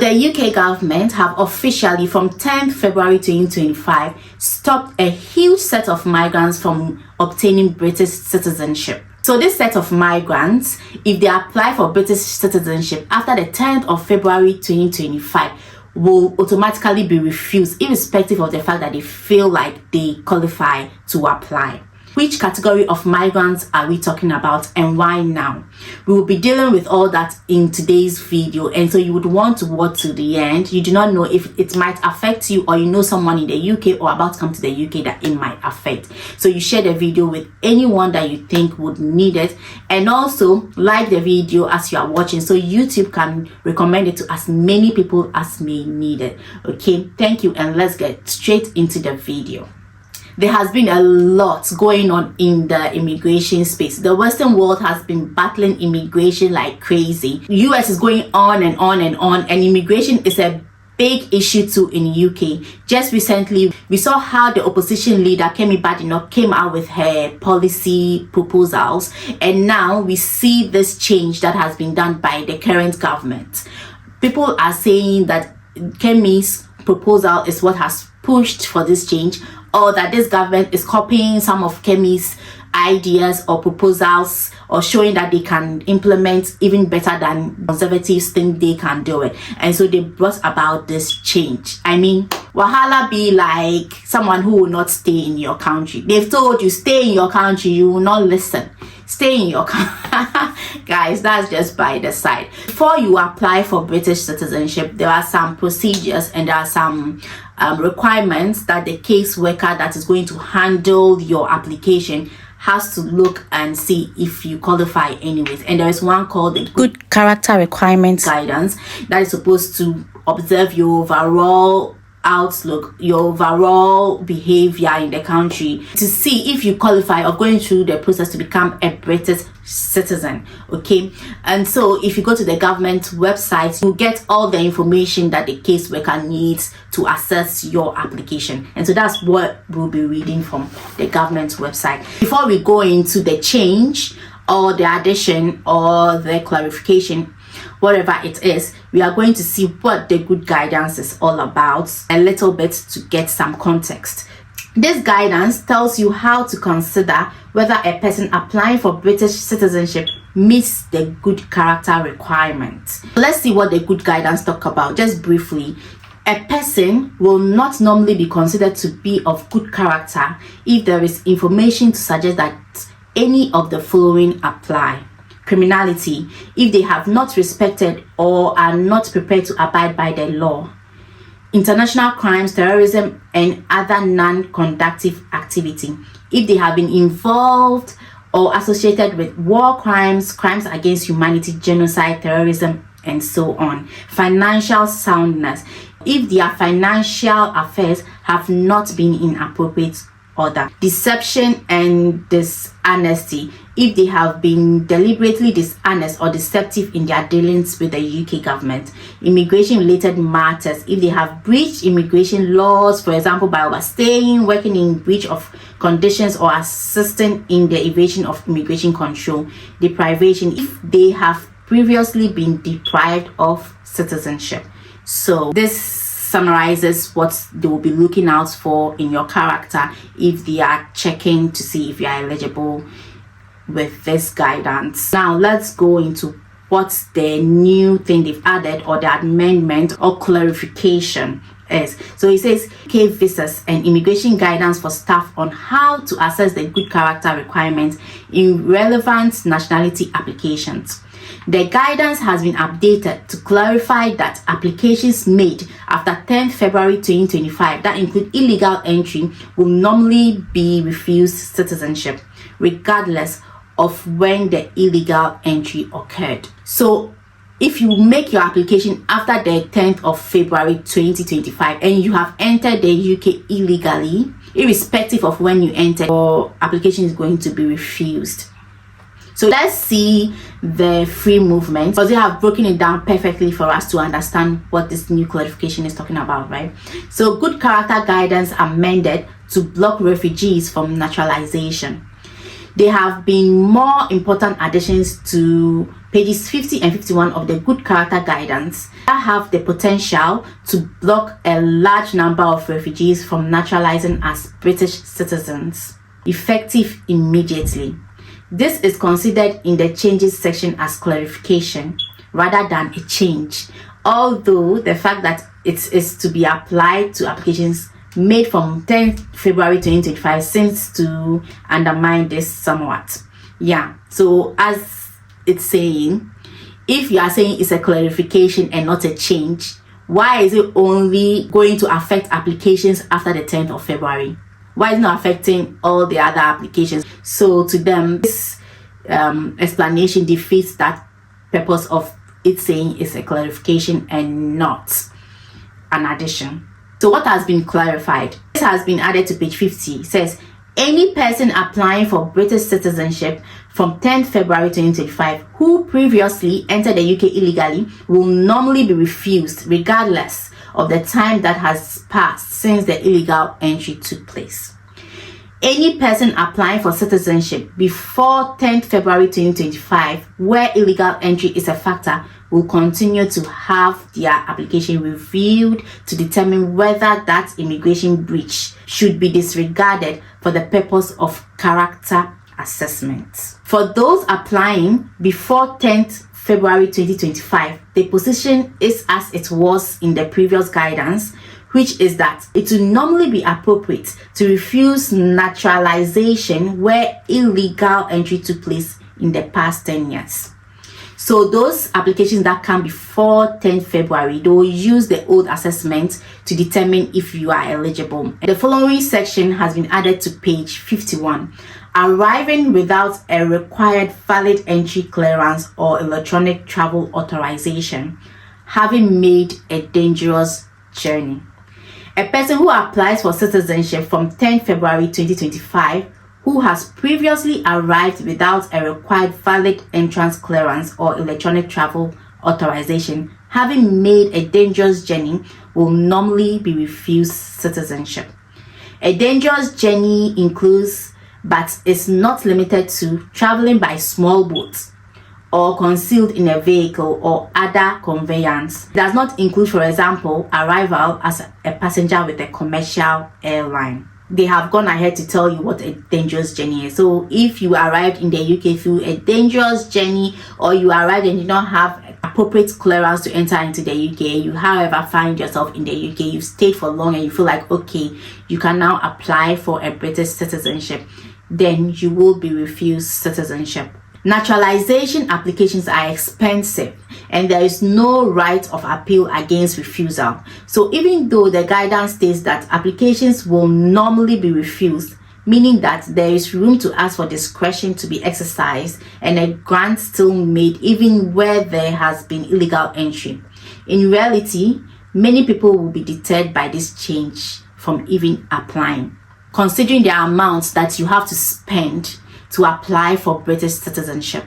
The UK government have officially from 10th February 2025 stopped a huge set of migrants from obtaining British citizenship. So this set of migrants, if they apply for British citizenship after the 10th of February 2025, will automatically be refused irrespective of the fact that they feel like they qualify to apply. Which category of migrants are we talking about and why now? We will be dealing with all that in today's video, and so you would want to watch to the end. You do not know if it might affect you, or you know someone in the UK or about to come to the UK that it might affect. So you share the video with anyone that you think would need it, and also like the video as you are watching so YouTube can recommend it to as many people as may need it. Okay, thank you, and let's get straight into the video. There has been a lot going on in the immigration space. The Western world has been battling immigration like crazy. US is going on and on and on, and immigration is a big issue too in UK. Just recently, we saw how the opposition leader Kemi Badenoch came out with her policy proposals, and now we see this change that has been done by the current government. People are saying that Kemi's proposal is what has pushed for this change, or that this government is copying some of Kemi's ideas or proposals, or showing that they can implement even better than conservatives think they can do it, and so they brought about this change. I mean, wahala be like someone who will not stay in your country. They've told you stay in your country, you will not listen. Stay in your country. Guys, that's just by the side. Before you apply for British citizenship, there are some procedures and there are some requirements that the caseworker that is going to handle your application has to look and see if you qualify anyways. And there is one called the Good Character Requirements Guidance that is supposed to observe your overall outlook, your overall behavior in the country, to see if you qualify of going through the process to become a British citizen. Okay, and so if you go to the government website, you get all the information that the caseworker needs to assess your application, and so that's what we'll be reading from the government website. Before we go into the change or the addition or the clarification, whatever it is, we are going to see what the good guidance is all about a little bit to get some context. This guidance tells you how to consider whether a person applying for British citizenship meets the good character requirements. Let's see what the good guidance talk about just briefly. A person will not normally be considered to be of good character if there is information to suggest that any of the following apply. Criminality, if they have not respected or are not prepared to abide by the law. International crimes, terrorism, and other non-conductive activity, if they have been involved or associated with war crimes, crimes against humanity, genocide, terrorism, and so on. Financial soundness, if their financial affairs have not been in appropriate order. Deception and dishonesty, if they have been deliberately dishonest or deceptive in their dealings with the UK government. Immigration related matters, if they have breached immigration laws, for example by overstaying, working in breach of conditions, or assisting in the evasion of immigration control. Deprivation, if they have previously been deprived of citizenship. So this summarizes what they will be looking out for in your character if they are checking to see if you are eligible with this guidance. Now let's go into what the new thing they've added, or the amendment or clarification is. So it says UK visas and immigration guidance for staff on how to assess the good character requirements in relevant nationality applications. The guidance has been updated to clarify that applications made after 10th February 2025 that include illegal entry will normally be refused citizenship, regardless of when the illegal entry occurred. So if you make your application after the 10th of February 2025 and you have entered the UK illegally, irrespective of when you entered, your application is going to be refused. So let's see the free movement, because they have broken it down perfectly for us to understand what this new clarification is talking about, right? So good character guidance amended to block refugees from naturalization. There have been more important additions to pages 50 and 51 of the Good Character Guidance that have the potential to block a large number of refugees from naturalizing as British citizens, effective immediately. This is considered in the changes section as clarification rather than a change, although the fact that it is to be applied to applications made from 10th February 2025 seems to undermine this somewhat. Yeah, so as it's saying, if you are saying it's a clarification and not a change, why is it only going to affect applications after the 10th of February? Why is it not affecting all the other applications? So to them, this explanation defeats that purpose of it saying it's a clarification and not an addition. So what has been clarified? This has been added to page 50. It says, any person applying for British citizenship from 10th February 2025 who previously entered the UK illegally will normally be refused regardless of the time that has passed since the illegal entry took place. Any person applying for citizenship before 10th February 2025 where illegal entry is a factor will continue to have their application reviewed to determine whether that immigration breach should be disregarded for the purpose of character assessment. For those applying before 10th February 2025, the position is as it was in the previous guidance, which is that it will normally be appropriate to refuse naturalization where illegal entry took place in the past 10 years. So those applications that come before 10th February, they will use the old assessment to determine if you are eligible. The following section has been added to page 51. Arriving without a required valid entry clearance or electronic travel authorization, having made a dangerous journey. A person who applies for citizenship from 10th February 2025 who has previously arrived without a required valid entrance clearance or electronic travel authorization, having made a dangerous journey, will normally be refused citizenship. A dangerous journey includes, but is not limited to, traveling by small boats or concealed in a vehicle or other conveyance. It does not include, for example, arrival as a passenger with a commercial airline. They have gone ahead to tell you what a dangerous journey is. So if you arrived in the UK through a dangerous journey, or you arrived and did not have appropriate clearance to enter into the UK, you however find yourself in the UK, you've stayed for long and you feel like, okay, you can now apply for a British citizenship, then you will be refused citizenship. Naturalization applications are expensive and there is no right of appeal against refusal. So even though the guidance states that applications will normally be refused, meaning that there is room to ask for discretion to be exercised and a grant still made even where there has been illegal entry, in reality, many people will be deterred by this change from even applying, considering the amounts that you have to spend to apply for British citizenship.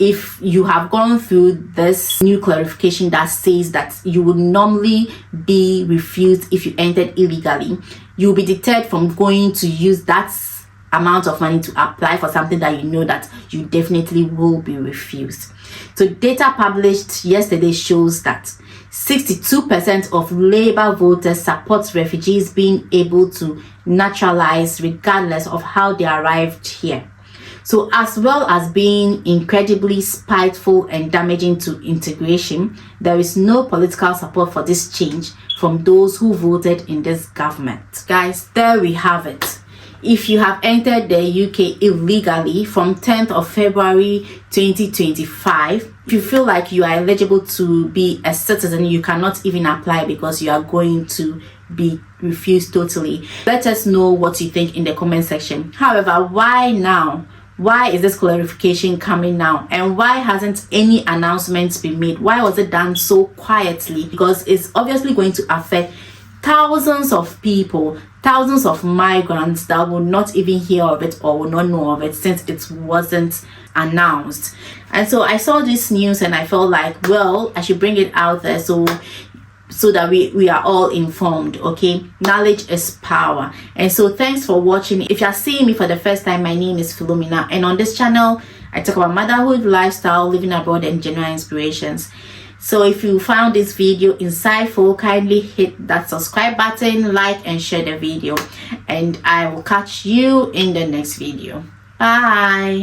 If you have gone through this new clarification that says that you would normally be refused if you entered illegally, you'll be deterred from going to use that amount of money to apply for something that you know that you definitely will be refused. So data published yesterday shows that 62% of Labour voters support refugees being able to naturalize regardless of how they arrived here. So as well as being incredibly spiteful and damaging to integration, there is no political support for this change from those who voted in this government. Guys, there we have it. If you have entered the UK illegally from 10th of February 2025, if you feel like you are eligible to be a citizen, you cannot even apply because you are going to be refused totally. Let us know what you think in the comment section. However, why now? Why is this clarification coming now? And why hasn't any announcements been made? Why was it done so quietly? Because it's obviously going to affect thousands of people, thousands of migrants that will not even hear of it or will not know of it since it wasn't announced. And so I saw this news and I felt like, well, I should bring it out there so so that we are all informed. Okay, knowledge is power. And so thanks for watching. If you are seeing me for the first time, my name is Philomena, and on this channel I talk about motherhood, lifestyle, living abroad, and general inspirations. So if you found this video insightful, kindly hit that subscribe button, like and share the video, and I will catch you in the next video. Bye.